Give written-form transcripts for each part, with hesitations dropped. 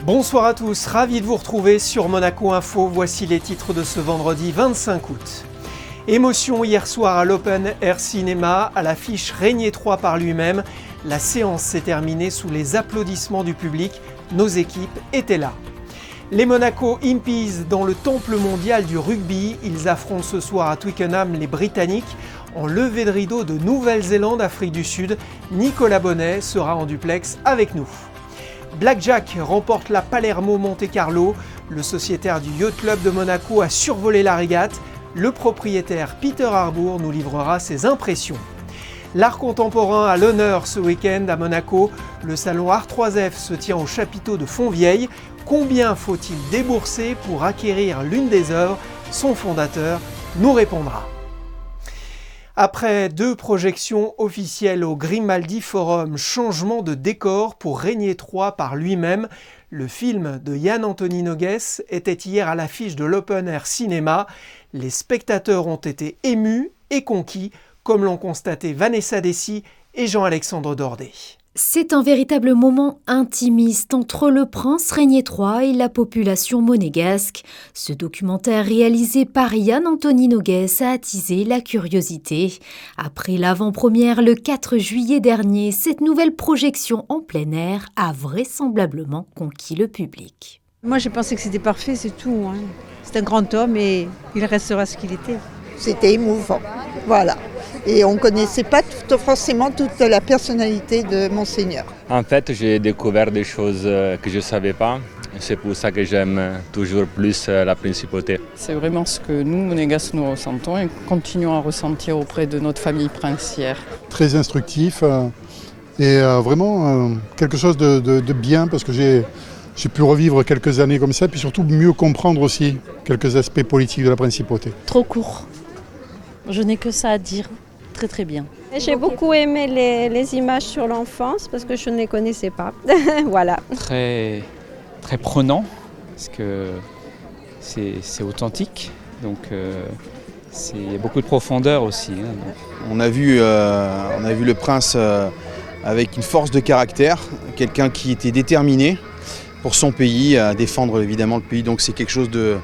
Bonsoir à tous, ravi de vous retrouver sur Monaco Info. Voici les titres de ce vendredi 25 août. Émotion hier soir à l'Open Air Cinéma, à l'affiche Régnier 3 par lui-même. La séance s'est terminée sous les applaudissements du public. Nos équipes étaient là. Les Monaco Impies dans le temple mondial du rugby. Ils affrontent ce soir à Twickenham les Britanniques. En levée de rideau de Nouvelle-Zélande, Afrique du Sud, Nicolas Bonnet sera en duplex avec nous. Blackjack remporte la Palermo Monte-Carlo. Le sociétaire du Yacht Club de Monaco a survolé la régate. Le propriétaire Peter Harbour nous livrera ses impressions. L'art contemporain à l'honneur ce week-end à Monaco. Le salon Art3F se tient au chapiteau de Fontvieille. Combien faut-il débourser pour acquérir l'une des œuvres? Son fondateur nous répondra. Après 2 projections officielles au Grimaldi Forum, changement de décor pour Régnier 3 par lui-même, le film de Yann Anthony Noguès était hier à l'affiche de l'Open Air Cinéma. Les spectateurs ont été émus et conquis, comme l'ont constaté Vanessa Dessy et Jean-Alexandre Dordet. C'est un véritable moment intimiste entre le prince Régnier III et la population monégasque. Ce documentaire réalisé par Yann Anthony Noguès a attisé la curiosité. Après l'avant-première le 4 juillet dernier, cette nouvelle projection en plein air a vraisemblablement conquis le public. Moi j'ai pensé que c'était parfait, c'est tout. C'est un grand homme et il restera ce qu'il était. C'était émouvant, voilà. Et on ne connaissait pas forcément toute la personnalité de Monseigneur. En fait, j'ai découvert des choses que je ne savais pas. C'est pour ça que j'aime toujours plus la principauté. C'est vraiment ce que nous, Monégasques, nous ressentons et continuons à ressentir auprès de notre famille princière. Très instructif et vraiment quelque chose de bien parce que j'ai pu revivre quelques années comme ça, puis surtout mieux comprendre aussi quelques aspects politiques de la principauté. Trop court. Je n'ai que ça à dire. Très très bien. J'ai beaucoup aimé les images sur l'enfance parce que je ne les connaissais pas. Voilà. Très prenant parce que c'est authentique. Donc il y a beaucoup de profondeur aussi. On a vu le prince avec une force de caractère, quelqu'un qui était déterminé pour son pays, à défendre évidemment le pays. Donc c'est quelque chose de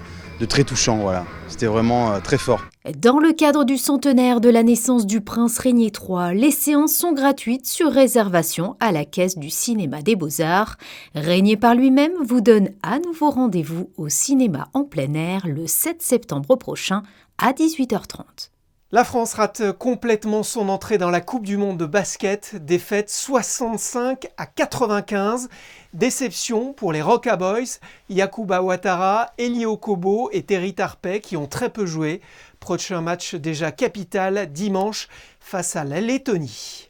très touchant. Voilà. C'était vraiment très fort. Dans le cadre du centenaire de la naissance du prince Régnier III, les séances sont gratuites sur réservation à la caisse du cinéma des Beaux-Arts. Régnier par lui-même vous donne à nouveau rendez-vous au cinéma en plein air le 7 septembre prochain à 18h30. La France rate complètement son entrée dans la Coupe du Monde de basket, défaite 65-95. Déception pour les Roca Boys, Yacouba Ouattara, Eli Okobo et Terry Tarpey qui ont très peu joué. Prochain match déjà capital dimanche face à la Lettonie.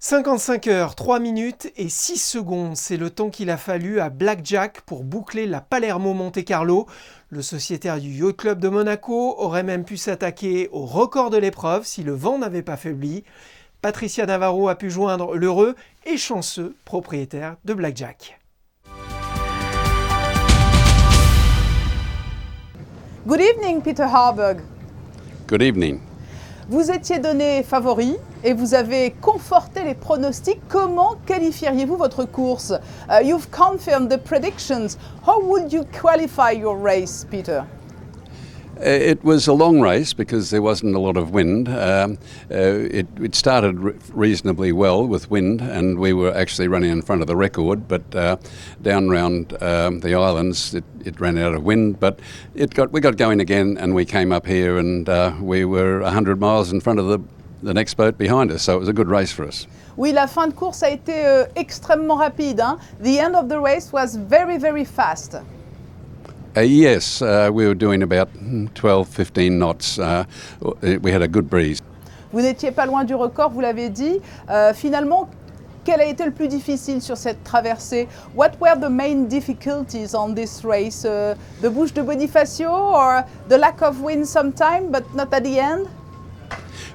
55 heures, 3 minutes et 6 secondes, c'est le temps qu'il a fallu à Blackjack pour boucler la Palermo Monte-Carlo. Le sociétaire du Yacht Club de Monaco aurait même pu s'attaquer au record de l'épreuve si le vent n'avait pas faibli. Patricia Navarro a pu joindre l'heureux et chanceux propriétaire de Blackjack. Good evening, Peter Harburg. Good evening. Vous étiez donné favori et vous avez conforté les pronostics. Comment qualifieriez-vous votre course? You've confirmed the predictions. How would you qualify your race, Peter? It was a long race because there wasn't a lot of wind. It started reasonably well with wind, and we were actually running in front of the record. But down around the islands, it ran out of wind. But we got going again, and we came up here, and we were 100 miles in front of the next boat behind us. So it was a good race for us. Oui, la fin de course a été extrêmement rapide. The end of the race was very, very fast. Yes, we were doing about 12-15 knots. We had a good breeze. Vous n'étiez pas loin du record, vous l'avez dit. Finalement, quel a été le plus difficile sur cette traversée? What were the main difficulties on this race? The bouche de Bonifacio or the lack of wind sometime, but not at the end?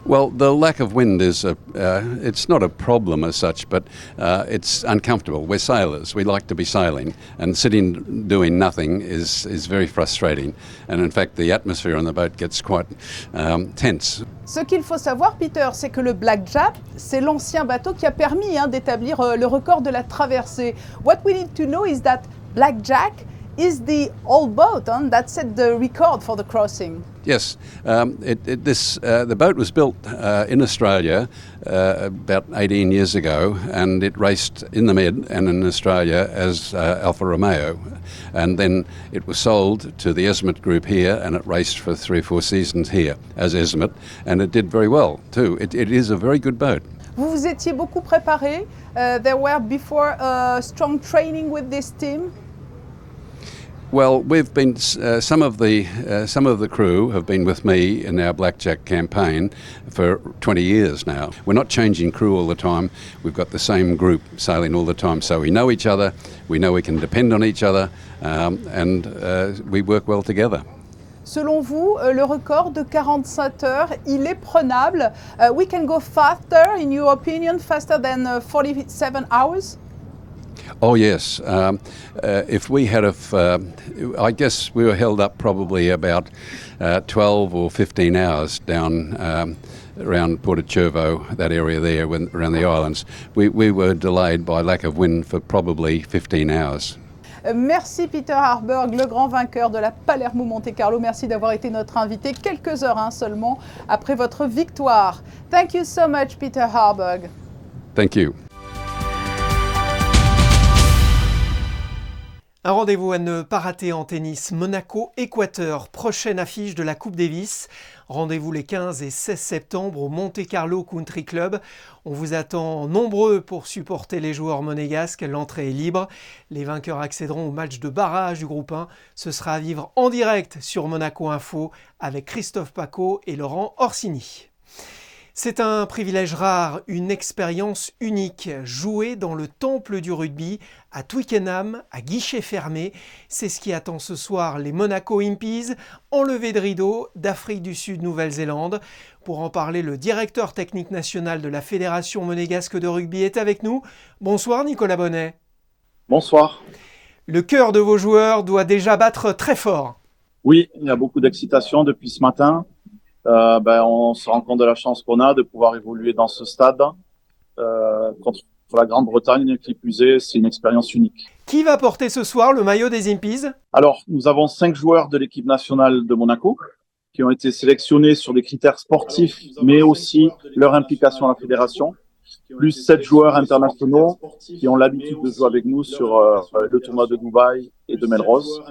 Well, the lack of wind is it's not a problem as such, but it's uncomfortable. We're sailors. We like to be sailing, and sitting doing nothing is very frustrating. And in fact, the atmosphere on the boat gets quite tense. Ce qu'il faut savoir, Peter, c'est que le Blackjack, c'est l'ancien bateau qui a permis d'établir le record de la traversée. What we need to know is that Blackjack is the old boat that set the record for the crossing. Yes, the boat was built in Australia about 18 years ago, and it raced in the Med and in Australia as Alfa Romeo. And then it was sold to the Esmet Group here, and it raced for 3 or 4 seasons here as Esmet, and it did very well too. It is a very good boat. Vous vous étiez beaucoup préparé. There were before strong training with this team. Well, we've been some of the crew have been with me in our Blackjack campaign for 20 years now. We're not changing crew all the time. We've got the same group sailing all the time, so we know each other. We know we can depend on each other, and we work well together. Selon vous, le record de 47 heures, il est prenable. We can go faster, in your opinion, faster than 47 hours? Oh yes, if we had I guess we were held up probably about 12 or 15 hours down around Porto-Cervo, that area there, around the islands. We were delayed by lack of wind for probably 15 hours. Merci Peter Harburg, le grand vainqueur de la Palermo Monte Carlo. Merci d'avoir été notre invité quelques heures seulement après votre victoire. Thank you so much, Peter Harburg. Thank you. Un rendez-vous à ne pas rater en tennis. Monaco-Équateur, prochaine affiche de la Coupe Davis. Rendez-vous les 15 et 16 septembre au Monte Carlo Country Club. On vous attend nombreux pour supporter les joueurs monégasques. L'entrée est libre. Les vainqueurs accéderont au match de barrage du groupe 1. Ce sera à vivre en direct sur Monaco Info avec Christophe Pacaud et Laurent Orsini. C'est un privilège rare, une expérience unique. Jouer dans le temple du rugby à Twickenham, à guichet fermé, c'est ce qui attend ce soir les Monaco Impies, enlevés de rideau d'Afrique du Sud, Nouvelle-Zélande. Pour en parler, le directeur technique national de la Fédération monégasque de rugby est avec nous. Bonsoir Nicolas Bonnet. Bonsoir. Le cœur de vos joueurs doit déjà battre très fort. Oui, il y a beaucoup d'excitation depuis ce matin. On se rend compte de la chance qu'on a de pouvoir évoluer dans ce stade contre la Grande-Bretagne, qui plus est, c'est une expérience unique. Qui va porter ce soir le maillot des Impies ? Alors, nous avons 5 joueurs de l'équipe nationale de Monaco qui ont été sélectionnés sur des critères sportifs, mais aussi leur implication à la fédération, plus 7 joueurs internationaux qui ont l'habitude de jouer avec nous sur le tournoi de Dubaï et de Melrose.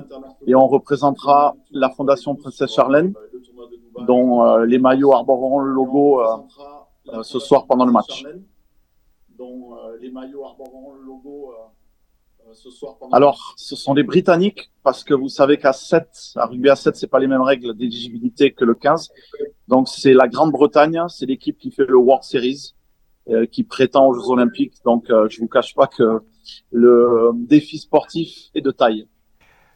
Et on représentera la Fondation Princesse Charlène, dont les maillots arboreront le logo ce soir pendant le match. Alors, ce sont les Britanniques, parce que vous savez qu'à rugby à 7, c'est pas les mêmes règles d'éligibilité que le 15. Donc, c'est la Grande-Bretagne, c'est l'équipe qui fait le World Series, qui prétend aux Jeux Olympiques. Donc, je vous cache pas que le défi sportif est de taille.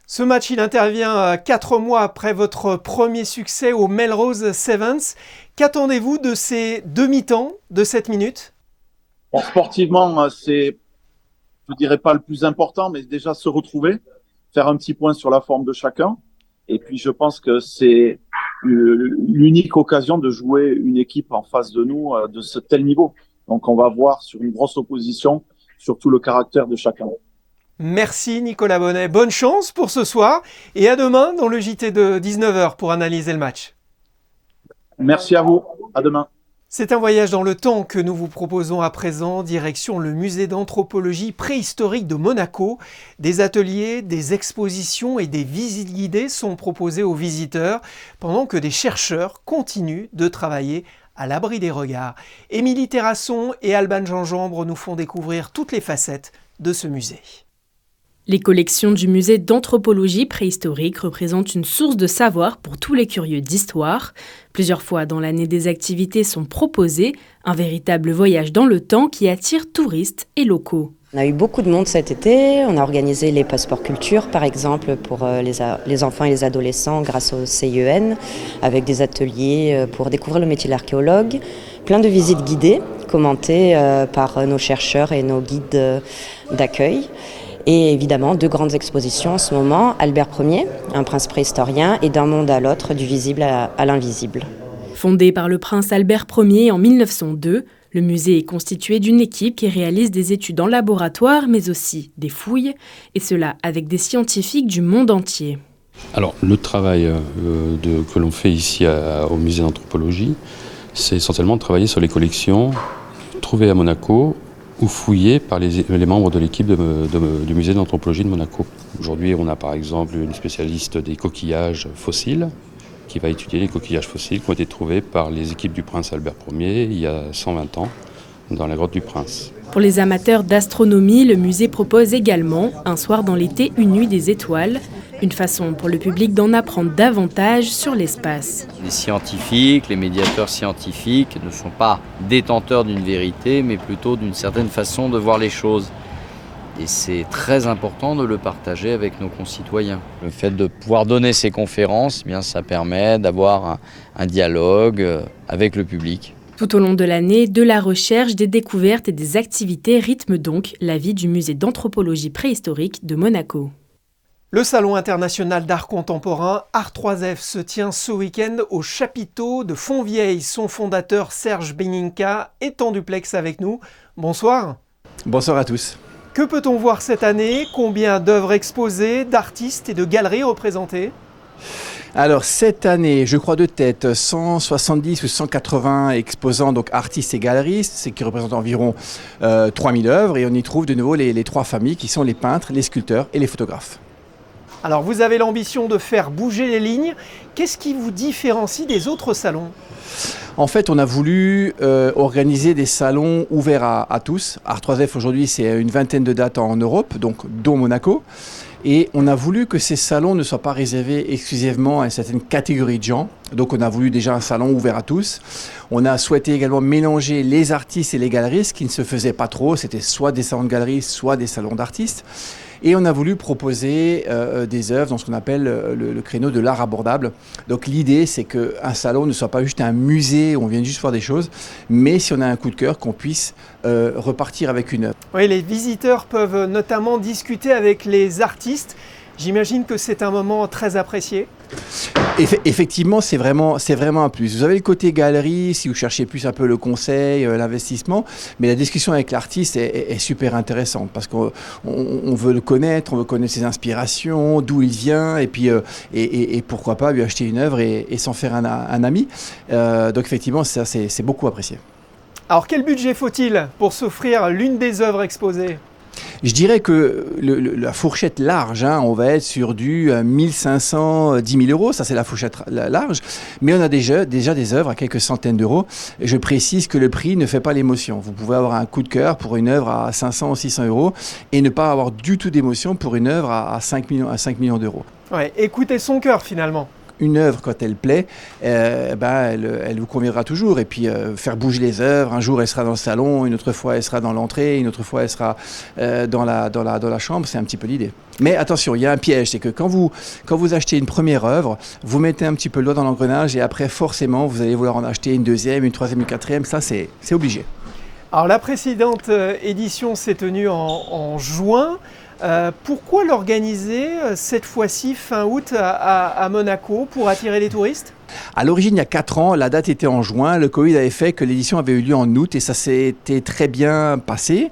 Ce match, il intervient 4 mois après votre premier succès au Melrose Sevens. Qu'attendez-vous de ces demi-temps de 7 minutes ? Bon, sportivement, c'est, je dirais pas le plus important, mais déjà se retrouver, faire un petit point sur la forme de chacun. Et puis, je pense que c'est l'unique occasion de jouer une équipe en face de nous de ce tel niveau. Donc, on va voir sur une grosse opposition, surtout le caractère de chacun. Merci Nicolas Bonnet, bonne chance pour ce soir et à demain dans le JT de 19h pour analyser le match. Merci à vous, à demain. C'est un voyage dans le temps que nous vous proposons à présent, direction le musée d'anthropologie préhistorique de Monaco. Des ateliers, des expositions et des visites guidées sont proposés aux visiteurs pendant que des chercheurs continuent de travailler à l'abri des regards. Émilie Terrasson et Alban Gingembre nous font découvrir toutes les facettes de ce musée. Les collections du musée d'anthropologie préhistorique représentent une source de savoir pour tous les curieux d'histoire. Plusieurs fois dans l'année, des activités sont proposées, un véritable voyage dans le temps qui attire touristes et locaux. On a eu beaucoup de monde cet été, on a organisé les passeports culture par exemple pour les enfants et les adolescents grâce au CIEN, avec des ateliers pour découvrir le métier d'archéologue, plein de visites guidées commentées par nos chercheurs et nos guides d'accueil. Et évidemment, 2 grandes expositions en ce moment, Albert Ier, un prince préhistorien, et d'un monde à l'autre, du visible à l'invisible. Fondé par le prince Albert Ier en 1902, Le musée est constitué d'une équipe qui réalise des études en laboratoire, mais aussi des fouilles, et cela avec des scientifiques du monde entier. Alors, le travail que l'on fait ici au musée d'anthropologie, c'est essentiellement de travailler sur les collections trouvées à Monaco ou fouillées par les membres de l'équipe du musée d'anthropologie de Monaco. Aujourd'hui, on a par exemple une spécialiste des coquillages fossiles qui va étudier les coquillages fossiles qui ont été trouvés par les équipes du prince Albert Ier il y a 120 ans dans la grotte du Prince. Pour les amateurs d'astronomie, le musée propose également Un soir dans l'été, une nuit des étoiles, une façon pour le public d'en apprendre davantage sur l'espace. Les scientifiques, les médiateurs scientifiques ne sont pas détenteurs d'une vérité, mais plutôt d'une certaine façon de voir les choses. Et c'est très important de le partager avec nos concitoyens. Le fait de pouvoir donner ces conférences, eh bien, ça permet d'avoir un dialogue avec le public. Tout au long de l'année, de la recherche, des découvertes et des activités rythment donc la vie du musée d'anthropologie préhistorique de Monaco. Le Salon international d'art contemporain Art3F se tient ce week-end au chapiteau de Fontvieille. Son fondateur Serge Beninka est en duplex avec nous. Bonsoir. Bonsoir à tous. Que peut-on voir cette année? Combien d'œuvres exposées, d'artistes et de galeries représentées? Alors cette année, je crois de tête, 170 ou 180 exposants, donc artistes et galeristes, ce qui représente environ 3000 œuvres. Et on y trouve de nouveau les trois familles qui sont les peintres, les sculpteurs et les photographes. Alors vous avez l'ambition de faire bouger les lignes. Qu'est-ce qui vous différencie des autres salons? En fait, on a voulu organiser des salons ouverts à tous. Art3F aujourd'hui, c'est une vingtaine de dates en Europe, donc dont Monaco. Et on a voulu que ces salons ne soient pas réservés exclusivement à une certaine catégorie de gens. Donc on a voulu déjà un salon ouvert à tous. On a souhaité également mélanger les artistes et les galeristes, qui ne se faisaient pas trop. C'était soit des salons de galeristes, soit des salons d'artistes. Et on a voulu proposer des œuvres dans ce qu'on appelle le créneau de l'art abordable. Donc l'idée, c'est qu'un salon ne soit pas juste un musée où on vient juste voir des choses, mais si on a un coup de cœur, qu'on puisse repartir avec une œuvre. Oui, les visiteurs peuvent notamment discuter avec les artistes. J'imagine que c'est un moment très apprécié. Effectivement, c'est vraiment un plus. Vous avez le côté galerie, si vous cherchez plus un peu le conseil, l'investissement, mais la discussion avec l'artiste est super intéressante parce qu'on veut le connaître, on veut connaître ses inspirations, d'où il vient, et puis et pourquoi pas lui acheter une œuvre et s'en faire un ami. Donc effectivement, ça c'est beaucoup apprécié. Alors quel budget faut-il pour s'offrir l'une des œuvres exposées ? Je dirais que la fourchette large, on va être sur du 1500, 10 000 euros, ça c'est la fourchette large, mais on a déjà des œuvres à quelques centaines d'euros. Je précise que le prix ne fait pas l'émotion. Vous pouvez avoir un coup de cœur pour une œuvre à 500 ou 600 euros et ne pas avoir du tout d'émotion pour une œuvre à 5 millions d'euros. Ouais, écoutez son cœur finalement. Une œuvre, quand elle plaît, elle vous conviendra toujours. Et puis, faire bouger les œuvres. Un jour, elle sera dans le salon, une autre fois, elle sera dans l'entrée, une autre fois, elle sera dans la chambre. C'est un petit peu l'idée. Mais attention, il y a un piège. C'est que quand vous achetez une première œuvre, vous mettez un petit peu le doigt dans l'engrenage et après, forcément, vous allez vouloir en acheter une deuxième, une troisième, une quatrième. Ça, c'est obligé. Alors, la précédente édition s'est tenue en juin. Pourquoi l'organiser cette fois-ci fin août à Monaco pour attirer les touristes ? À l'origine, il y a 4 ans, la date était en juin. Le Covid avait fait que l'édition avait eu lieu en août et ça s'était très bien passé.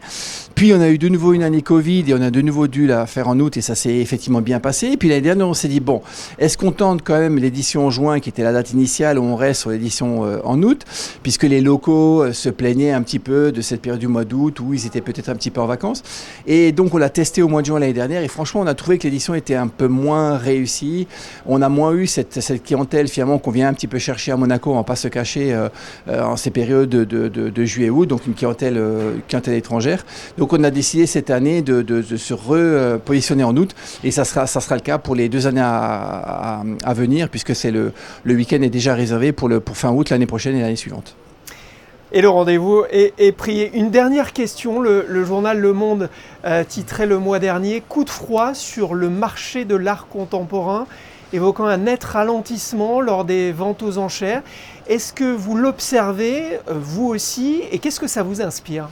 Puis on a eu de nouveau une année Covid et on a de nouveau dû la faire en août et ça s'est effectivement bien passé. Et puis l'année dernière, on s'est dit, bon, est-ce qu'on tente quand même l'édition en juin qui était la date initiale ou on reste sur l'édition en août, puisque les locaux se plaignaient un petit peu de cette période du mois d'août où ils étaient peut-être un petit peu en vacances. Et donc on l'a testé au mois de juin l'année dernière et franchement, on a trouvé que l'édition était un peu moins réussie. On a moins eu cette clientèle finalement qu'on vient un petit peu chercher à Monaco, on ne va pas se cacher en ces périodes de juillet-août, donc une clientèle étrangère. Donc on a décidé cette année de se repositionner en août et ça sera le cas pour les 2 années à venir puisque c'est le week-end est déjà réservé pour fin août l'année prochaine et l'année suivante. Et le rendez-vous est pris. Une dernière question, le journal Le Monde titrait le mois dernier « Coup de froid sur le marché de l'art contemporain », évoquant un net ralentissement lors des ventes aux enchères. Est-ce que vous l'observez, vous aussi, et qu'est-ce que ça vous inspire ?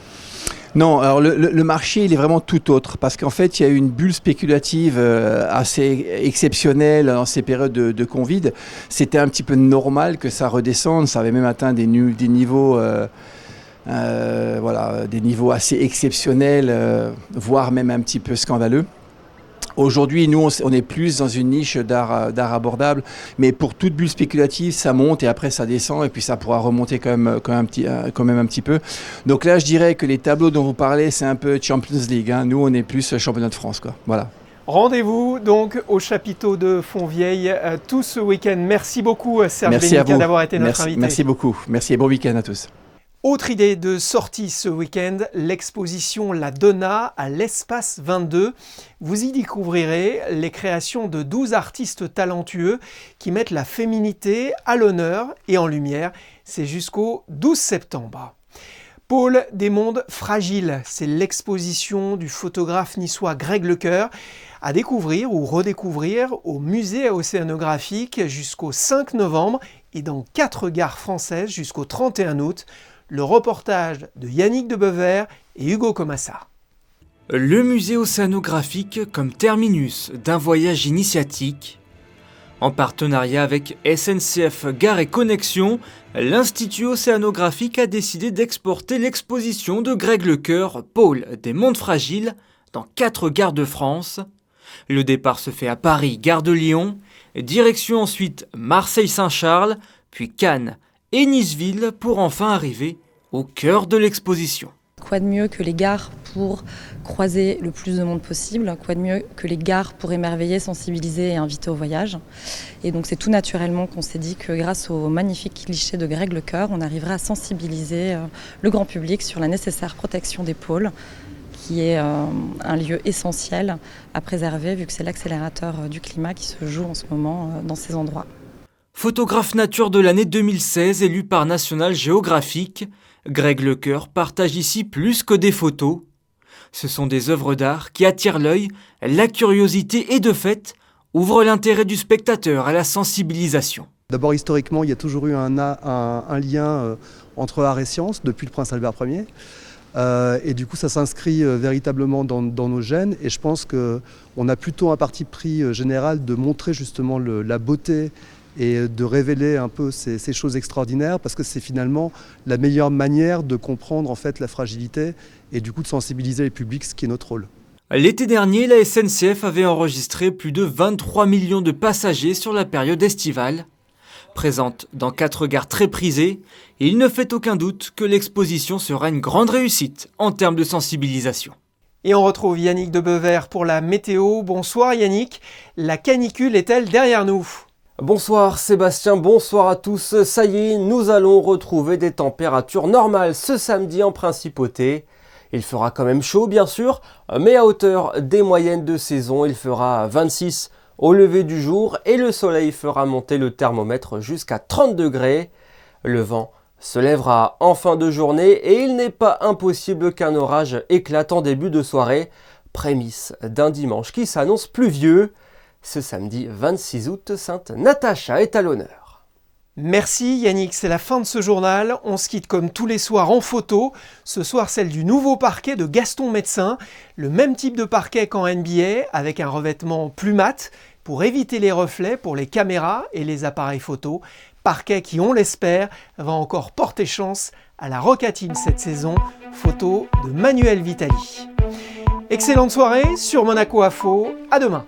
Non, alors le marché, il est vraiment tout autre parce qu'en fait, il y a eu une bulle spéculative assez exceptionnelle dans ces périodes de Covid. C'était un petit peu normal que ça redescende, ça avait même atteint des niveaux Voilà, des niveaux assez exceptionnels, voire même un petit peu scandaleux. Aujourd'hui, nous, on est plus dans une niche d'art abordable, mais pour toute bulle spéculative, ça monte et après ça descend et puis ça pourra remonter quand même un petit peu. Donc là, je dirais que les tableaux dont vous parlez, c'est un peu Champions League, hein. Nous, on est plus championnat de France, quoi. Voilà. Rendez-vous donc au chapiteau de Fontvieille tout ce week-end. Merci beaucoup Serge Bénica d'avoir été notre invité. Merci beaucoup. Merci et bon week-end à tous. Autre idée de sortie ce week-end, l'exposition La Donna à l'Espace 22. Vous y découvrirez les créations de 12 artistes talentueux qui mettent la féminité à l'honneur et en lumière. C'est jusqu'au 12 septembre. Pôle des mondes fragiles, c'est l'exposition du photographe niçois Greg Lecoeur à découvrir ou redécouvrir au musée océanographique jusqu'au 5 novembre et dans 4 gares françaises jusqu'au 31 août. Le reportage de Yannick de Bever et Hugo Comassa. Le musée océanographique comme terminus d'un voyage initiatique. En partenariat avec SNCF Gare et Connexion, l'Institut océanographique a décidé d'exporter l'exposition de Greg Lecoeur, Pôle des mondes fragiles, dans 4 gares de France. Le départ se fait à Paris, gare de Lyon, direction ensuite Marseille-Saint-Charles, puis Cannes et Niceville pour enfin arriver au cœur de l'exposition. Quoi de mieux que les gares pour croiser le plus de monde possible? Quoi de mieux que les gares pour émerveiller, sensibiliser et inviter au voyage? Et donc c'est tout naturellement qu'on s'est dit que grâce au magnifique cliché de Greg Lecoeur, on arriverait à sensibiliser le grand public sur la nécessaire protection des pôles, qui est un lieu essentiel à préserver vu que c'est l'accélérateur du climat qui se joue en ce moment dans ces endroits. Photographe nature de l'année 2016 élu par National Geographic, Greg Lecoeur partage ici plus que des photos. Ce sont des œuvres d'art qui attirent l'œil, la curiosité et de fait ouvrent l'intérêt du spectateur à la sensibilisation. D'abord historiquement, il y a toujours eu un lien entre art et science depuis le prince Albert Ier. Et du coup, ça s'inscrit véritablement dans nos gènes. Et je pense qu'on a plutôt un parti pris général de montrer justement la beauté et de révéler un peu ces choses extraordinaires parce que c'est finalement la meilleure manière de comprendre en fait la fragilité et du coup de sensibiliser les publics, ce qui est notre rôle. L'été dernier, la SNCF avait enregistré plus de 23 millions de passagers sur la période estivale. Présente dans 4 gares très prisées, il ne fait aucun doute que l'exposition sera une grande réussite en termes de sensibilisation. Et on retrouve Yannick de Bever pour la météo. Bonsoir Yannick, la canicule est-elle derrière nous ? Bonsoir Sébastien, bonsoir à tous. Ça y est, nous allons retrouver des températures normales ce samedi en principauté. Il fera quand même chaud bien sûr, mais à hauteur des moyennes de saison, il fera 26 au lever du jour et le soleil fera monter le thermomètre jusqu'à 30 degrés. Le vent se lèvera en fin de journée et il n'est pas impossible qu'un orage éclate en début de soirée, prémisse d'un dimanche qui s'annonce pluvieux. Ce samedi 26 août, Sainte Natacha est à l'honneur. Merci Yannick, c'est la fin de ce journal. On se quitte comme tous les soirs en photo. Ce soir, celle du nouveau parquet de Gaston Médecin. Le même type de parquet qu'en NBA, avec un revêtement plus mat pour éviter les reflets pour les caméras et les appareils photo. Parquet qui, on l'espère, va encore porter chance à la Rocatine cette saison. Photo de Manuel Vitali. Excellente soirée sur Monaco Info. À demain.